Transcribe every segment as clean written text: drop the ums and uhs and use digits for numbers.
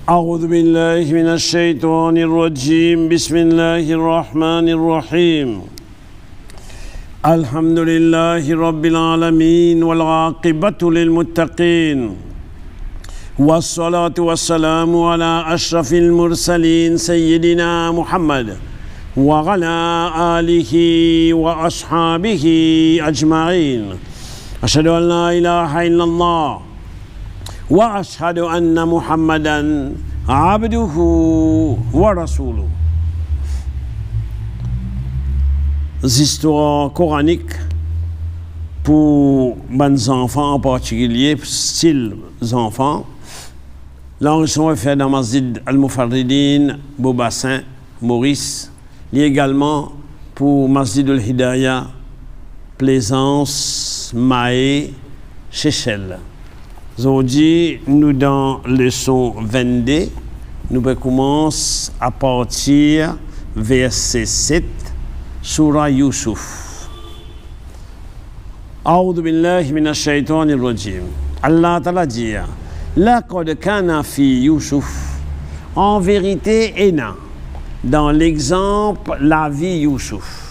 أعوذ بالله من الشيطان الرجيم بسم الله الرحمن الرحيم الحمد لله رب العالمين والعاقبة للمتقين والصلاة والسلام على أشرف المرسلين سيدنا محمد وعلى آله وأصحابه أجمعين أشهد أن لا إله إلا الله وأشهد أن محمدا عبده ورسوله. Histoires coraniques pour les enfants en particulier, style enfants. L'enregistrement est fait dans Masjid Al-Mufarridin, Beaubassin, Maurice. Il y a également pour Masjid Al-Hidayah, Plaisance, Mahé, Seychelles. Aujourd'hui, nous dans leçon 22, nous commençons à partir verset 7, Surah Yusuf. أعوذ بالله من الشيطان الرجيم. Allah Ta'ala dit لقد كان في يوسف. En vérité, Ena, dans l'exemple, la vie Yusuf.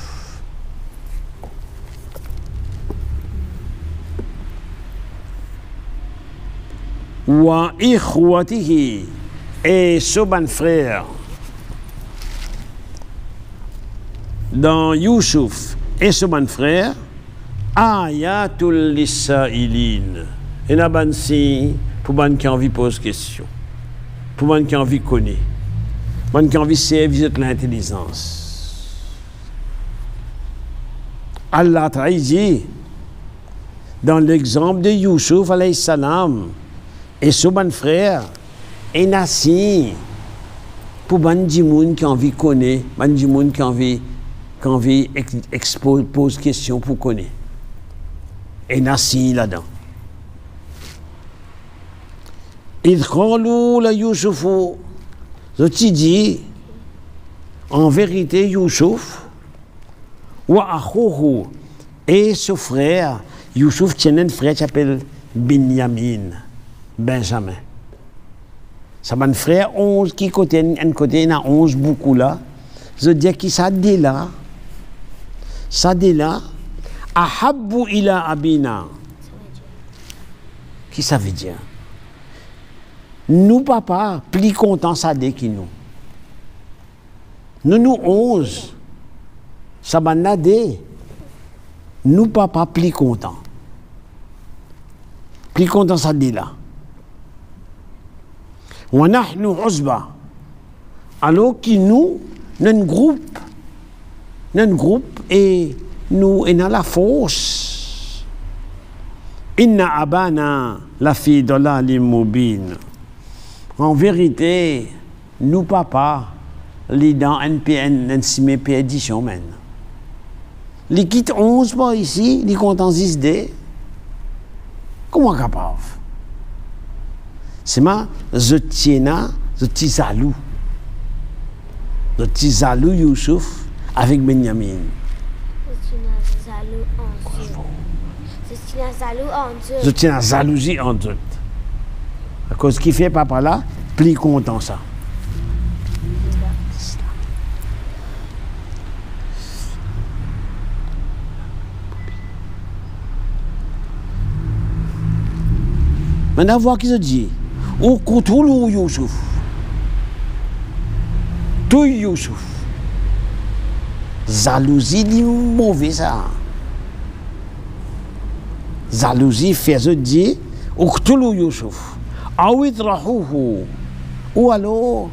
Wa ikhwatihi, et son frère. Dans Yusuf et son frère, ayatul lissailin. Et n'a ban si pour ban qui envie pose question, pour ban qui envie connaît, ban qui envie servir l'intelligence. Allah Ta'ala dit dans l'exemple de Yusuf alayhi salam et son frère, et nasi pour ban di moun qui envie connaît, ban di moun qui envie expose pose question pour connaître. Et nasi là-dedans. Il khalou la Youssoufou. Je te dis, en vérité, Youssouf, wa akhouhou, et ce frère, Youssouf tient un frère qui s'appelle Benjamin. Benjamin. Ça va un frère 11 qui côté un côté, il y a 11 beaucoup là. Je dis qui ça dit là. Ça dit là. Ahabbu ila abina. Qui ça veut dire? Nous, papa, plus contents ça dit qui nous. Nous 11. Ça va nader. Nous, papa, plus contents. Plus contents ça dit là. Wa nahnu uzba. Alors que nous, notre groupe et nous et dans la force. Inna abana la fi dalalim mubin. En vérité, nous papa, les dans NPN, NCM perdition men. Les quitte 11 pas ici, les comptent en 6D. Comment capable? C'est ma je tiens je tizalou. Je tizalou Youssouf avec Benjamin. Je tiens à jalousie en doute. À cause qui fait papa là, plus content ça. Maintenant, voir qui se dit. Ou Koutoulou Youssouf. Tout Youssouf. Jalousie dit mauvais ça. Jalousie fait se dire ou Koutoulou Youssouf. Awitrahouhou. Ou alors,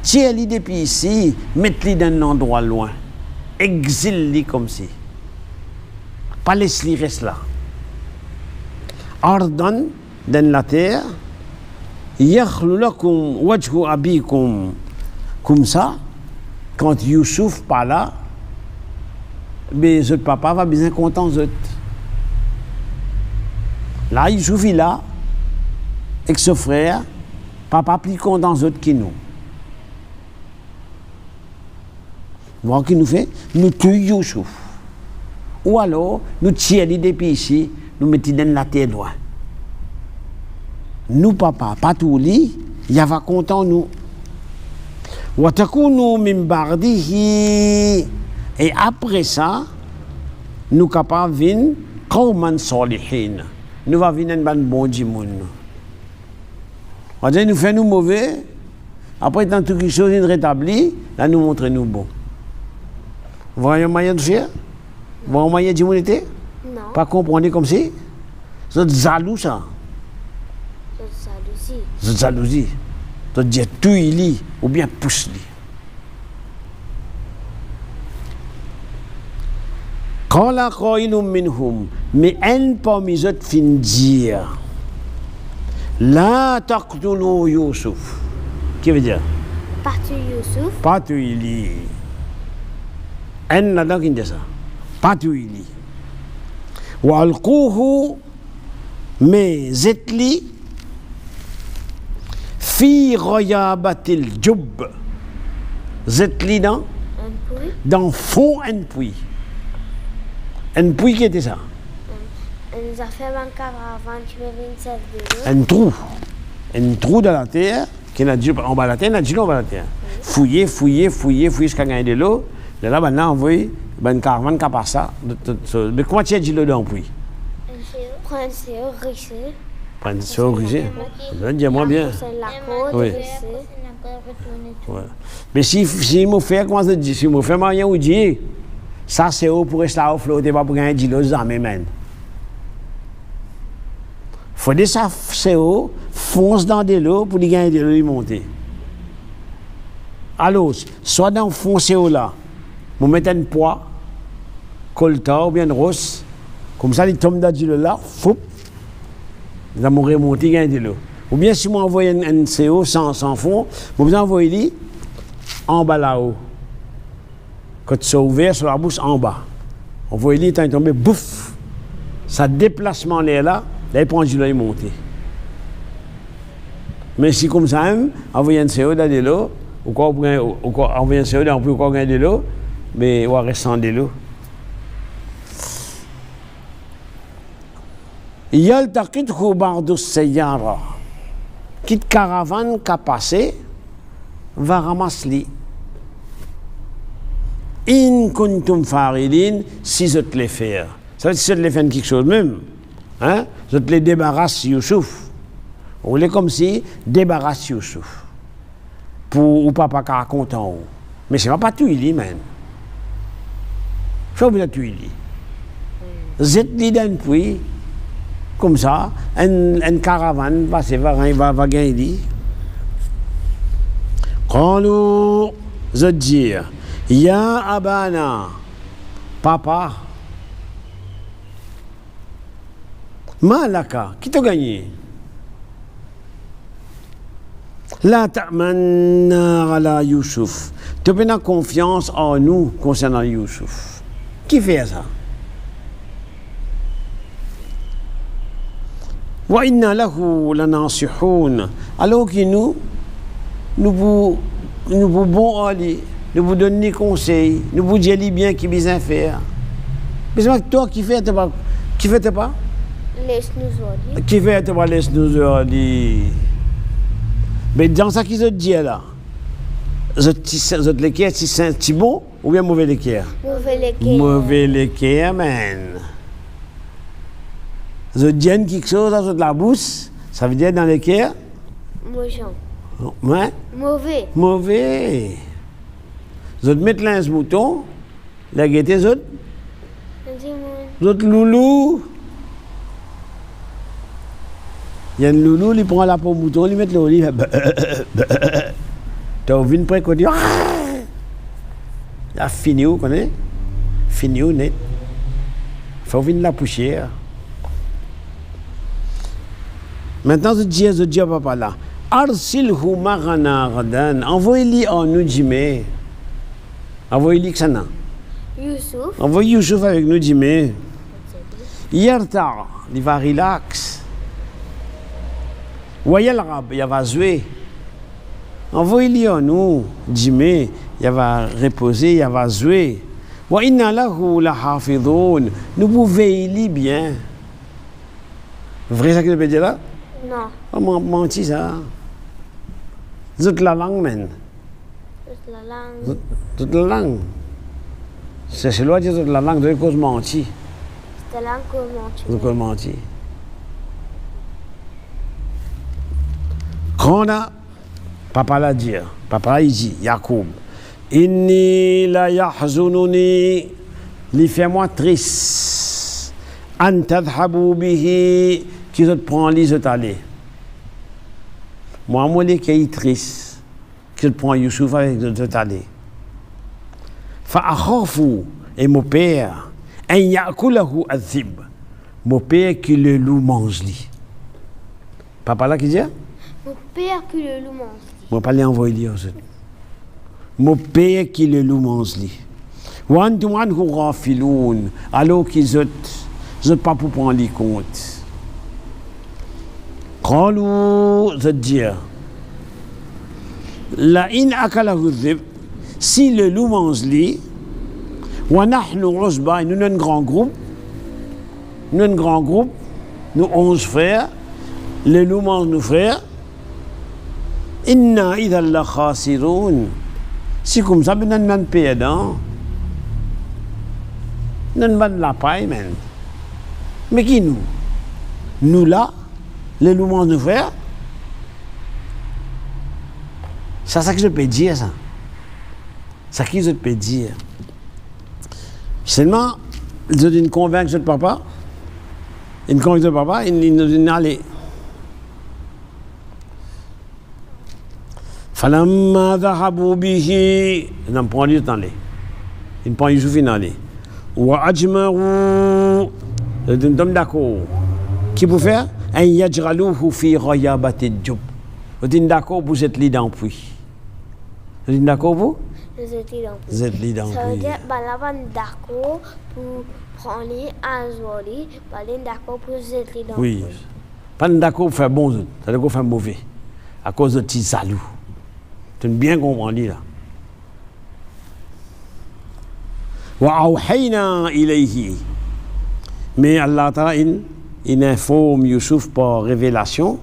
tiens-li depuis ici, mets-li dans un endroit loin. Exile-li comme si. Pas laisse-li reste là. Ordonne dans la terre. Yakhlu lakum wajhu abikum. Comme ça, quand Youssouf pas là, mais votre papa va bien content zot. Là, Youssouf il là, avec ce frère, papa plus content zot que nous. Voir qui nous fait, nous tuons Youssouf. Ou alors, nous tirons depuis ici, nous mettons dans la terre loin. Nous, papa, pas tout lit, il va content nous. Wa takunu min ba'dihi, et après ça, nous capables de venir qawman salihin. Nous va venir un bon djimoun. On dit nous fait nous mauvais, après tant quelque chose est rétabli, là nous montre nous bon. Vous voyez un moyen de faire? Vous voyez un moyen de djimounité? Non. Pas comprendre comme si? C'est jaloux ça. C'est jalousie. C'est dire tout il lit ou bien pousse lui. Qala qailun minhum, mais un parmi eux fin dire la taqtulu Yusuf. Qui veut dire? Pas tu Youssouf. Pas tu il lit. Un là-dedans qui dit ça. Pas tu il lit. Wa alquhu, mais zetli fi ghayabatil jub. Zetli Un puits. dans fond un puits. Un puits qui était ça? Nous a fait un caravane qui me vient de cette Un trou dans la terre, qui n'a dit en bas de la terre, n'a dit en bas de la terre. Fouiller jusqu'à gagner de l'eau. De là, maintenant, on voit une caravane qui a passé ça. Mais comment tu as dit l'eau dans le puits? Prendre ses riches. Prendre ça au risé. Dis-moi bien. La côte, Oui. riche. Ouais. Mais si me fait, comment ça dit? Si me fait rien ou dire, ça c'est haut pour rester là au flotter, pas pour gagner de l'eau, ça m'amène. Faut dire ça c'est haut, fonce dans de l'eau pour gagner de l'eau et monter. Alors, soit dans le fond c'est haut là, vous mettez un poids, colta ou bien une rosse, comme ça il tombe dans de l'eau là, foup, vous allez remonter et gagner de l'eau. Ou bien si vous envoyez un CO sans fond, vous envoyez en bas là-haut. Quand c'est ouvert sur la bouche en bas. On voit il est tombé, bouf! Sa déplacement est là, là il prend du l'eau et monte. Mais si comme ça, envoyer un CO dans de l'eau, ou quoi envoyer un CO dans le puits, gagner de l'eau, mais on va rester sans de l'eau. Yaltaqithu ba'du sayyara. Quitte caravane qui a passé, va ramasser. In kuntum farilin, si je te les faire. Ça veut dire si je te les fais quelque chose même. Hein? Je te les débarrasse Youssouf. On voulait comme si débarrasse Youssouf. Pour ou papa qui a content. Mais c'est pas tout il man. Faut bien tout il. Zet-li dans puis comme ça, une caravane va gagner. Qalu, je dis, ya abana, papa, malaka, qui t'a gagné? La ta'manna ala Youssouf. Tu as confiance en nous concernant Youssouf. Qui fait ça? Wa inna lahu lanasihun. Alors que nous vous bon aller, nous vous donnons des conseils, nous vous disons bien qui bien faire. Mais c'est pas toi qui fais pas. Laisse-nous Qui fait pas laisse-nous aller. Mais dans ça qu'ils ont dit là, vous l'équerre si c'est bon ou bien mauvais l'équerre? Mauvais l'équerre, man. Vous dites quelque chose dans la bouche, ça veut dire dans l'équerre? Ouais? Mauvais. Mauvais. Vous mettez là un mouton, la gaieté, vous loulou. Il y a un loulou, il prend la peau mouton, il met le lit. Tu as vu une près qu'on dit, il a fini où, connais? Fini où, net. Il faut venir la poussière. Maintenant, je dis à papa là, Arsilhu marana gadan, envoyez-lui en nous djimé. Envoyez-lui que ça n'a. Youssouf. Envoyez Youssouf avec nous djimé. Yarta, il va relax. Voyez le rab, il va jouer. Envoyez-lui en nous djimé, il va reposer, il va jouer. Wa inna lahu la hafidhoun, nous pouvons veiller bien. Vrai ça que je peux dire là? Non. Oh, menti ça. Toute la langue, man. Toute la langue. Toute la langue. C'est l'autre qui toute la langue de cause menti. C'est la langue que De cause menti. Quand papa l'a dit, papa il dit, Yacoub, inni la yahzununi, li fait moi triste, an tadhabu bihi, qui se prend li se aller. Moi les qui est triste, qui se prend Youssouf avec se aller. Fa akhafu, et mon père, en yakulahu azib, mon père qui le loup mange li. Papa là qui dit? Mon père qui le loup mange. Je ne vais pas les envoyer dire ça. Mon père qui le loup mange li. Wantum anhu ghafiloun, alors qu'ils n'ont pas pour prendre les comptes. Qalu, je dis, la in akalahu dhib, si le loup mange li, wa nahnu usba, nous sommes un grand groupe, nous 11 frères, le loup mange nos frères, inna idha la khasiroun. Si comme ça, nous sommes perdants. Nous sommes la paille, man. Mais qui nous? Nous là, les loups mangent nos frères. C'est ça que je peux dire, ça. C'est ça que je peux dire. Seulement, je dois convaincre ce papa. Il convainc ce papa, il nous dit allez. Falamma dhahabu bihi, il n'en prend du temps là. Il prend Youssouf dans là. Wa ajmaru, il dit d'accord. Qui peut faire? Un yajraluhu fi ghayabati djub. Il dit d'accord pour cette lit dans puits. Il dit d'accord pour? Cette lit dans puits. Ça veut dire balaban d'accord pour prendre un joli, balaban d'accord pour cette lit dans puits. Oui. Pas d'accord pour faire bon, ça veut dire faire mauvais. À cause de petits salauds. Tu bien compris là. Wa awhayna ilayhi. Mais Allah Ta'ala il informe Youssouf par révélation.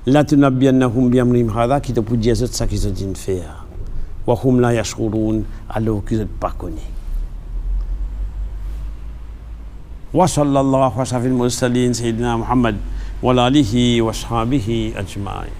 La tunabbiyannahum bi amrihim hadha, qui te peut dire ça qu'ils ont dit faire. Wa hum la yashkurun, alors qu'ils n'ont pas connu. Wa sallallahu wa sallam al-mursalin sayyidina Muhammad wa alihi wa sahbihi ajma'in.